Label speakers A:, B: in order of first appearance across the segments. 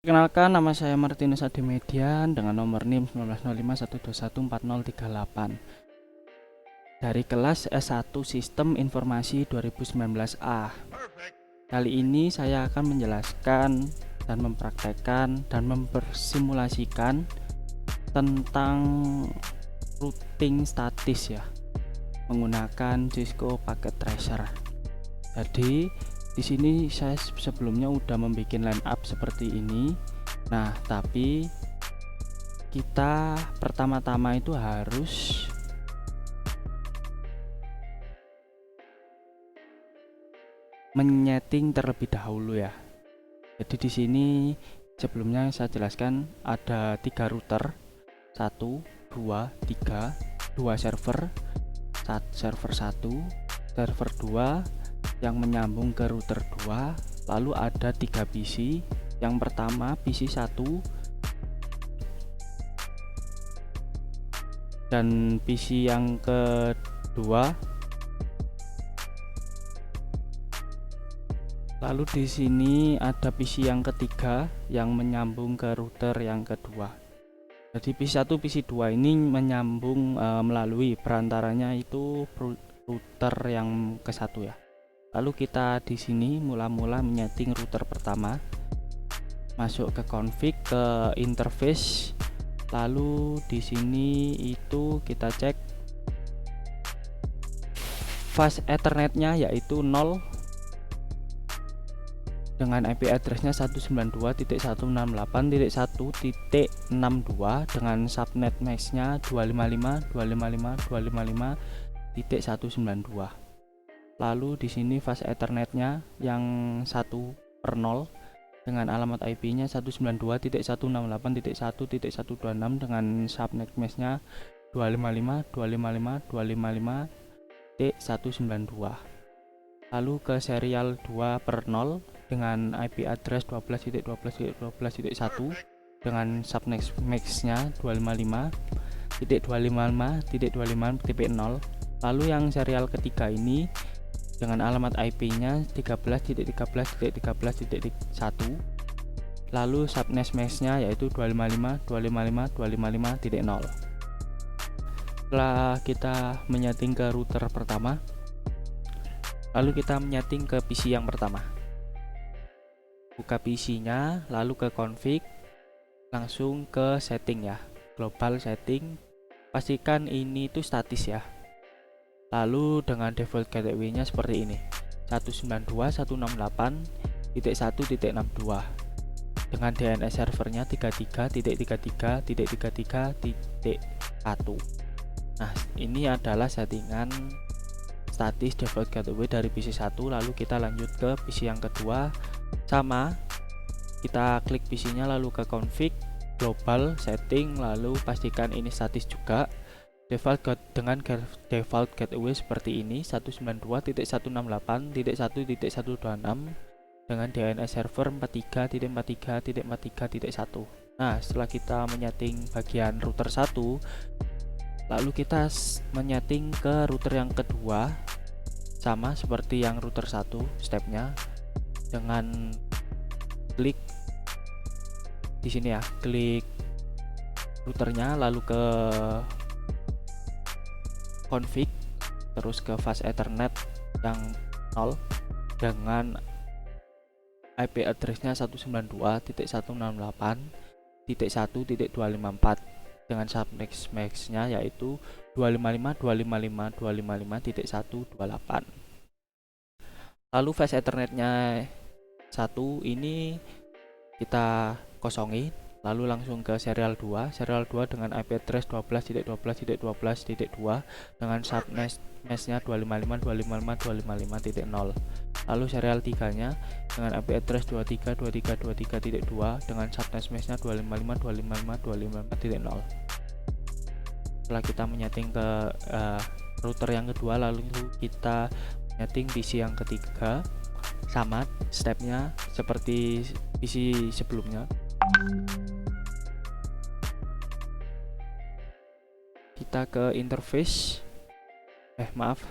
A: Perkenalkan, nama saya Martinus Adimedian dengan nomor NIM 190512140138 dari kelas S1 Sistem Informasi 2019A. Kali ini saya akan menjelaskan dan mempraktekkan dan mempersimulasikan tentang routing statis ya, menggunakan Cisco Packet Tracer. Jadi di sini saya sebelumnya udah membuat line up seperti ini. Nah, tapi kita pertama-tama itu harus menyeting terlebih dahulu ya. Jadi di sini sebelumnya saya jelaskan ada 3 router, 1, 2, 3, 2 server, server 1, server 2 yang menyambung ke router 2, lalu ada 3 PC. Yang pertama PC 1 dan PC yang kedua. Lalu di sini ada PC yang ketiga yang menyambung ke router yang kedua. Jadi PC 1, PC 2 ini menyambung melalui perantaranya itu router yang ke satu ya. Lalu kita di sini mula-mula menyeting router pertama. Masuk ke config, ke interface. Lalu di sini itu kita cek fast ethernetnya yaitu 0 dengan IP addressnya 192.168.1.62 dengan subnet maxnya 255.255.255.192. Lalu di sini fast ethernetnya yang 1/0 dengan alamat IP-nya 192.168.1.126 dengan subnet maxnya 255.255.255.192. Lalu ke serial 2/0 dengan IP address 12.12.12.1 dengan subnet maxnya 255.255.255.0. Lalu yang serial ketiga ini dengan alamat IP-nya 13.13.13.1, lalu subnet maxnya yaitu 255.255.255.0. Setelah kita menyeting ke router pertama, lalu kita menyeting ke PC yang pertama. Buka PC-nya, lalu ke config, langsung ke setting ya, global setting. Pastikan ini itu statis ya. Lalu dengan default gateway-nya seperti ini, 192.168.1.62 dengan DNS servernya 33.33.33.1. Nah, ini adalah settingan statis default gateway dari PC 1. Lalu kita lanjut ke PC yang kedua, sama, kita klik PC-nya lalu ke config, global setting, lalu pastikan ini statis juga. Dengan default gateway seperti ini, 192.168.1.126 dengan DNS server 43.43.43.1. Nah, setelah kita menyeting bagian router 1, lalu kita menyeting ke router yang kedua, sama seperti yang router 1 stepnya, dengan klik di sini ya, klik routernya lalu ke config, terus ke fast ethernet yang 0 dengan IP addressnya 192.168.1.254 dengan subnet maxnya yaitu 255.255.255.128. Lalu fast ethernetnya 1 ini kita kosongin, lalu langsung ke serial 2 dengan IP address 12.12.12.2 dengan subnet maxnya 255.255.255.0. lalu serial 3 nya dengan IP address 23.23.23.2 dengan subnet maxnya 255.255.255.0. Setelah kita menyeting ke router yang kedua, lalu kita menyeting PC yang ketiga, sama stepnya seperti PC sebelumnya. Kita ke interface,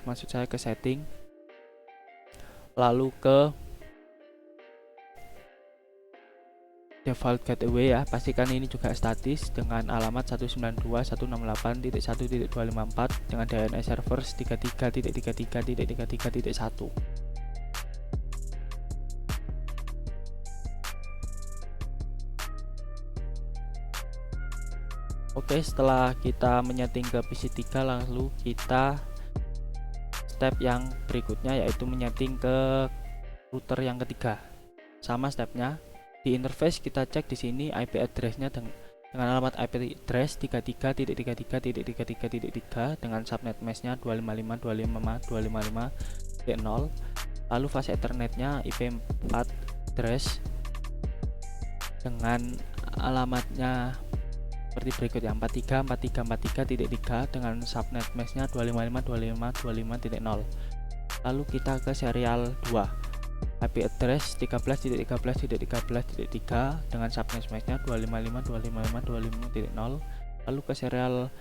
A: maksud saya ke setting, lalu ke default gateway ya, pastikan ini juga statis dengan alamat 192.168.1.254 dengan DNS servers 33.33.33.1. Oke, setelah kita menyeting ke PC3, lalu kita step yang berikutnya yaitu menyeting ke router yang ketiga. Sama stepnya, di interface kita cek di sini IP address-nya dengan alamat IP address 33.33.33.3 dengan subnet mesh-nya 255.255.255.0. Lalu fase Ethernet-nya IP4 address dengan alamatnya seperti berikut ya, 43.43.43.3 dengan subnet mesh-nya 255.255.255.0. Lalu kita ke serial 2, IP address 13.13.13.3 dengan subnet mesh-nya 255.255.255.0. Lalu ke serial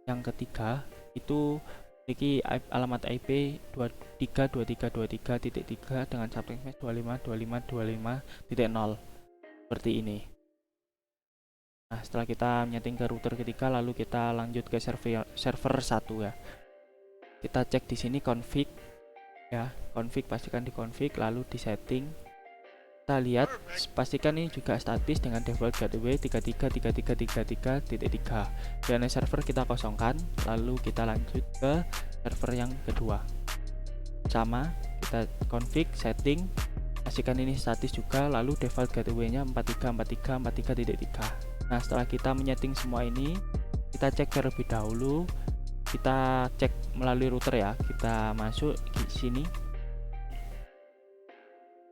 A: yang ketiga itu memiliki alamat IP 23.23.23.3 dengan subnet mesh 255.255.255.0 seperti ini. Nah, setelah kita menyeting ke router ketiga, lalu kita lanjut ke server 1 ya. Kita cek di sini config ya, config, pastikan di config, lalu di setting. Kita lihat, pastikan ini juga statis dengan default gateway 33.33.33.3. DNS server kita kosongkan, lalu kita lanjut ke server yang kedua. Sama, kita config, setting, pastikan ini statis juga, lalu default gateway-nya 43.43.43.3. Nah, setelah kita menyeting semua ini, kita cek terlebih dahulu. Kita cek melalui router ya. Kita masuk di sini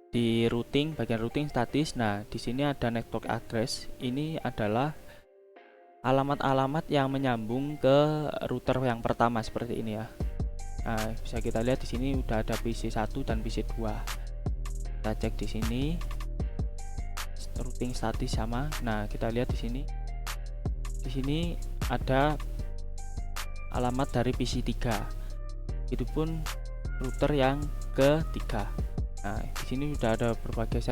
A: di routing, bagian routing statis. Nah, di sini ada network address. Ini adalah alamat-alamat yang menyambung ke router yang pertama seperti ini ya. Nah, bisa kita lihat di sini udah ada PC1 dan PC2. Kita cek di sini routing statis sama. Nah, kita lihat di sini. Di sini ada alamat dari PC3. Itu pun router yang ketiga. Nah, di sini sudah ada berbagai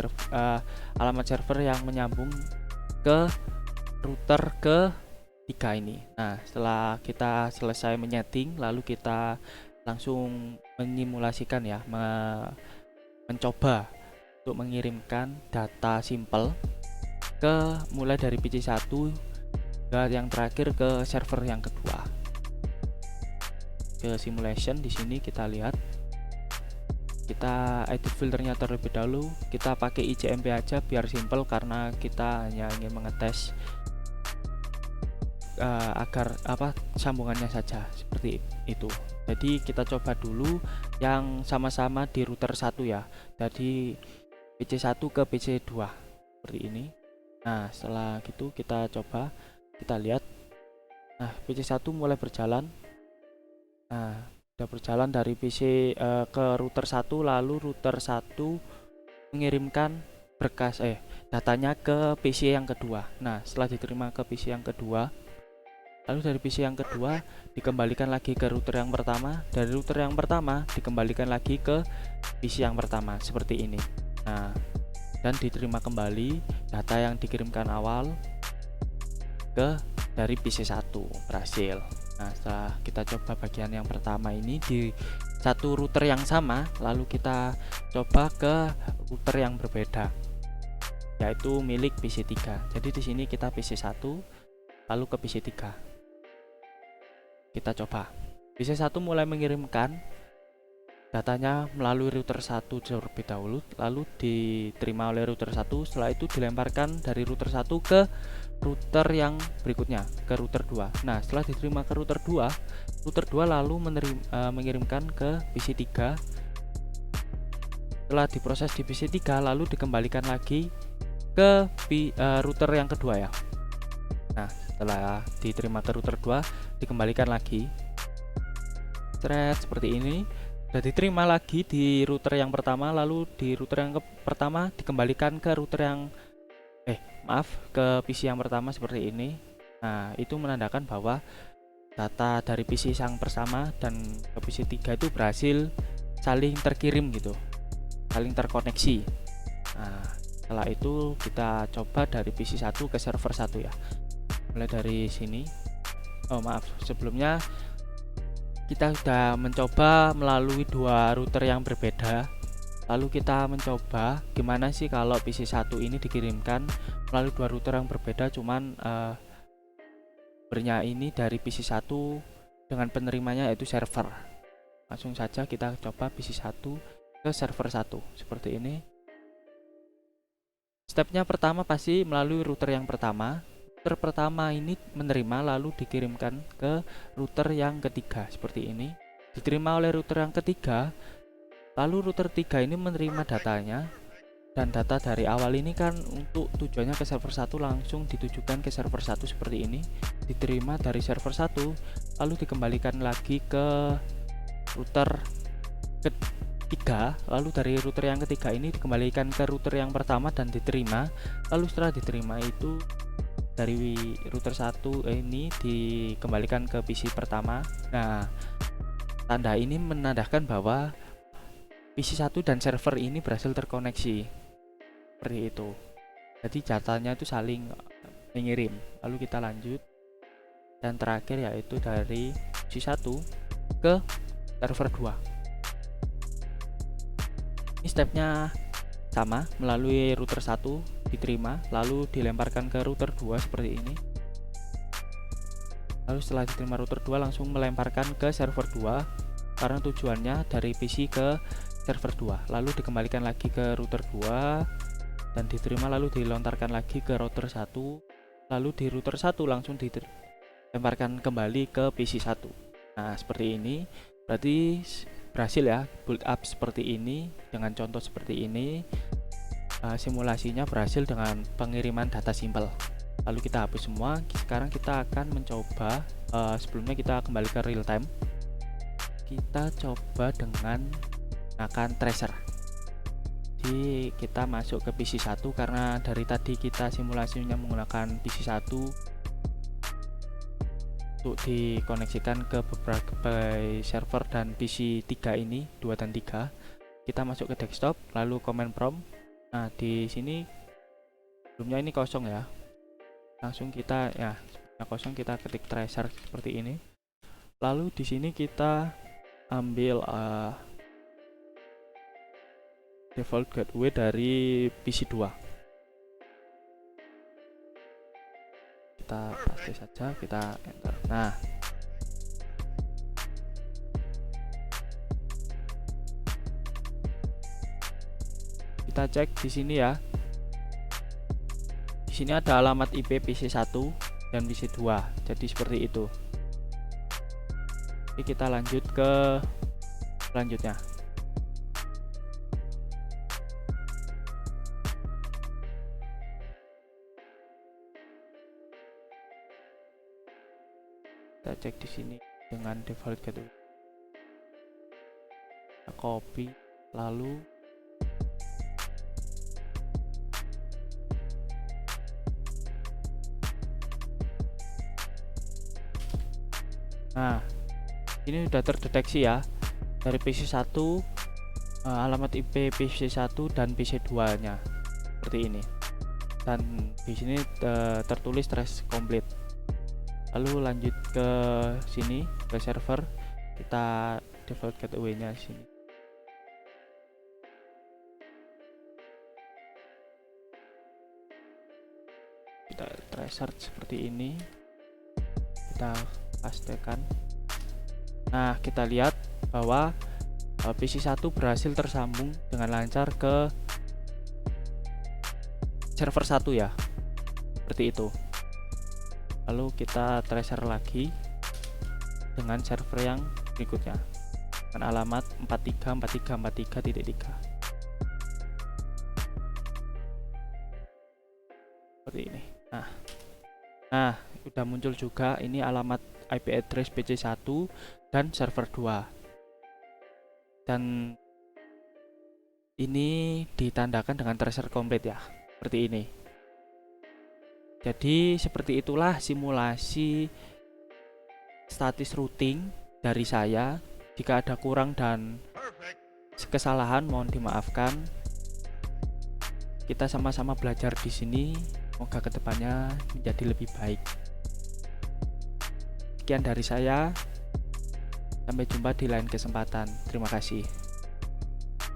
A: alamat server yang menyambung ke router ketiga ini. Nah, setelah kita selesai menyeting, lalu kita langsung menyimulasikan ya, mencoba untuk mengirimkan data simple mulai dari PC1 ke yang terakhir ke server yang kedua. Ke simulation di sini kita lihat, kita edit filternya terlebih dahulu. Kita pakai ICMP aja biar simple karena kita hanya ingin mengetes agar sambungannya saja seperti itu. Jadi kita coba dulu yang sama-sama di router 1 ya. Jadi PC1 ke PC2 seperti ini. Nah, setelah gitu kita coba, kita lihat. Nah, PC1 mulai berjalan. Nah, sudah berjalan dari PC ke router 1, lalu router 1 mengirimkan berkas datanya ke PC yang kedua. Nah, setelah diterima ke PC yang kedua, lalu dari PC yang kedua dikembalikan lagi ke router yang pertama, dari router yang pertama dikembalikan lagi ke PC yang pertama seperti ini. Nah, dan diterima kembali data yang dikirimkan awal dari PC1 berhasil. Nah, setelah kita coba bagian yang pertama ini di satu router yang sama, lalu kita coba ke router yang berbeda, yaitu milik PC3. Jadi di sini kita PC1 lalu ke PC3. Kita coba. PC1 mulai mengirimkan datanya melalui router 1 terlebih dahulu, lalu diterima oleh router 1. Setelah itu dilemparkan dari router 1 ke router yang berikutnya, ke router 2. Nah, setelah diterima ke router 2, router 2 lalu mengirimkan ke PC3. Setelah diproses di PC3, lalu dikembalikan lagi ke router yang kedua ya. Nah, setelah diterima ke router 2, dikembalikan lagi thread seperti ini. Sudah diterima lagi di router yang pertama, lalu di router yang pertama dikembalikan ke router yang ke PC yang pertama seperti ini. Nah, itu menandakan bahwa data dari PC yang pertama dan ke PC 3 itu berhasil saling terkirim gitu, saling terkoneksi. Nah, Setelah itu kita coba dari PC 1 ke server 1 ya. Mulai dari sini. Oh maaf, sebelumnya kita sudah mencoba melalui dua router yang berbeda. Lalu kita mencoba gimana sih kalau PC 1 ini dikirimkan melalui dua router yang berbeda, cuman sumbernya ini dari PC 1 dengan penerimanya yaitu server. Langsung saja kita coba PC 1 ke server 1 seperti ini. Stepnya pertama pasti melalui router yang pertama. Router pertama ini menerima lalu dikirimkan ke router yang ketiga seperti ini. Diterima oleh router yang ketiga, lalu router 3 ini menerima datanya, dan data dari awal ini kan untuk tujuannya ke server 1 langsung ditujukan ke server 1 seperti ini. Diterima dari server 1 lalu dikembalikan lagi ke router ketiga, lalu dari router yang ketiga ini dikembalikan ke router yang pertama dan diterima. Lalu setelah diterima itu dari router 1 ini dikembalikan ke PC pertama. Nah, tanda ini menandakan bahwa PC 1 dan server ini berhasil terkoneksi seperti itu. Jadi datanya itu saling mengirim. Lalu kita lanjut, dan terakhir yaitu dari PC 1 ke server 2. Ini stepnya sama, melalui router 1 diterima lalu dilemparkan ke router 2 seperti ini. Lalu setelah diterima router 2 langsung melemparkan ke server 2 karena tujuannya dari PC ke server 2. Lalu dikembalikan lagi ke router 2 dan diterima lalu dilontarkan lagi ke router 1. Lalu di router 1 langsung dilemparkan kembali ke PC 1. Nah, seperti ini. Berarti berhasil ya build up seperti ini dengan contoh seperti ini. Simulasinya berhasil dengan pengiriman data simple. Lalu kita hapus semua. Sekarang kita akan mencoba, sebelumnya kita kembali ke real time. Kita coba dengan menggunakan tracer. Jadi kita masuk ke PC 1 karena dari tadi kita simulasinya menggunakan PC 1 untuk dikoneksikan ke beberapa server dan PC 3 ini, 2 dan 3. Kita masuk ke desktop lalu command prompt. Nah, di sini sebelumnya ini kosong ya. Langsung kita kosong, kita ketik tracer seperti ini. Lalu di sini kita ambil default gateway dari PC 2. Kita paste saja, kita enter. Nah, kita cek di sini ya. Di sini ada alamat IP PC 1 dan PC 2. Jadi seperti itu. Oke, kita lanjut ke selanjutnya. Kita cek di sini dengan default gateway. Kita copy lalu nah, ini sudah terdeteksi ya dari PC 1, alamat IP PC 1 dan PC 2 nya seperti ini, dan di sini tertulis trace complete. Lalu lanjut ke sini ke server, kita default gateway nya sini. Kita tracer seperti ini, kita pastekan. Nah, kita lihat bahwa PC 1 berhasil tersambung dengan lancar ke server 1 ya, seperti itu. Lalu kita tracer lagi dengan server yang berikutnya dengan alamat 434343.3 seperti ini. Nah, sudah muncul juga ini alamat IP address PC 1 dan server 2, dan ini ditandakan dengan tracer komplit ya, seperti ini. Jadi seperti itulah simulasi statis routing dari saya. Jika ada kurang dan kesalahan mohon dimaafkan. kita sama-sama belajar di sini. Semoga kedepannya menjadi lebih baik. Sekian dari saya. Sampai jumpa di lain kesempatan. Terima kasih.